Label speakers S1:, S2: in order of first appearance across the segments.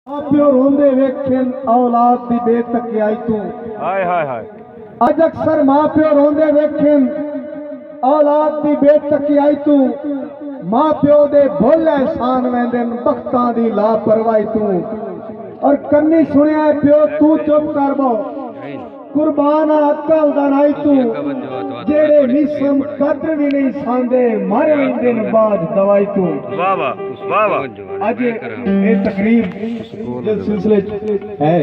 S1: प्यो रोंदे वेखन औलाद दी बेतकियाई तू।
S2: हाय हाय हाय।
S1: अज अक्सर मां प्यो रोंदे वेखन औलाद दी बेतकियाई तू। मां प्यो दे भोले एहसान वेंदे बख्तां दी लापरवाही तू। और कन्नी सुनिया प्यो तू चुप कर बो कुर्बान अक्ल दा नाई तू। जेड़े निसम कद्र भी नहीं सांदे मारे दिन बाद दवाई तू।
S2: वाह वाह वाह वाह।
S1: आज ये तकरीब जिस सिलसिले है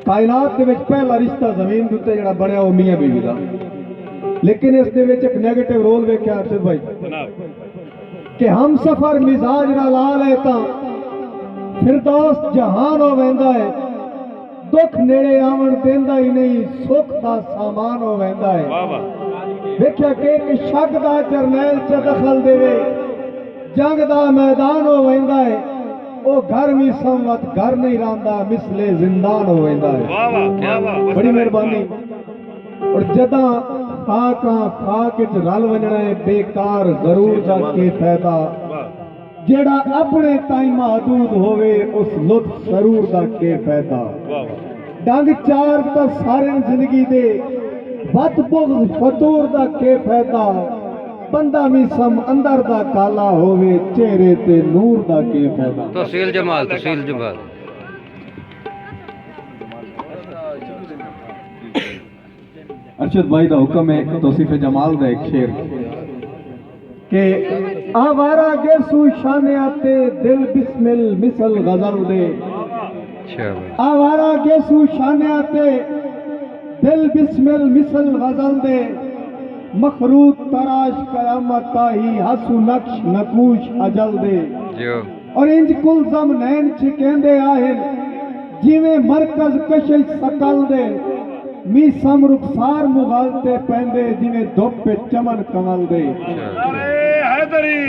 S1: कायनात दे विच पहला रिश्ता जमीन दे उत्ते जेड़ा बनया वो मियां बीवी दा, लेकिन इस दे विच एक नेगेटिव रोल वेख्या अरशद भाई कि हम सफर मिजाज दा लाल है तां फिरदौस जहान हो वेंदा है। दुख नेड़े आवन देंदा ही नहीं, सुख दा सामान हो वेंदा है।
S2: वाह वाह।
S1: वेख्या कि एक शक दा जरनैल च दखल देवे जंग दा मैदान हो वेंदा है। ओ घर भी संवत घर नहीं रहांदा मिसले जिंदान हो वेंदा है।
S2: वाह वाह क्या वाह।
S1: बड़ी मेहरबानी। और जदा खाक च रल वजना है बेकार गरूर दा के फायदा। जेड़ा अपने ताई महदूद होवे उस लुत्फ सरूर दा के फायदा। डंग चार तो सारे जिंदगी दे बद बुग़्ज़ फतूर दा के फायदा। बंदा भी सम अंदर दा काला होवे चेहरे ते नूर दा के फायदा।
S3: तहसील जमाल
S1: अरशद भाई दा हुक्म है तौसीफ जमाल दा एक शेर के आवारा गेसू शाने आते दिल बिस्मिल मिसल गजल दे। आवारा गेसू शाने आते दिल बिस्मिल मिसल गजल दे। मखरूत तराश कयामत ताही हसू नक्श नकूश अजल दे। और इंज कुलजम नैन छिकेंदे आहेन जिवें मरकज कशिश सकल दे। मी सम रुखसार मुगालते पेंदे जिवें धुप पे चमन कमल दे।
S2: हैदरी।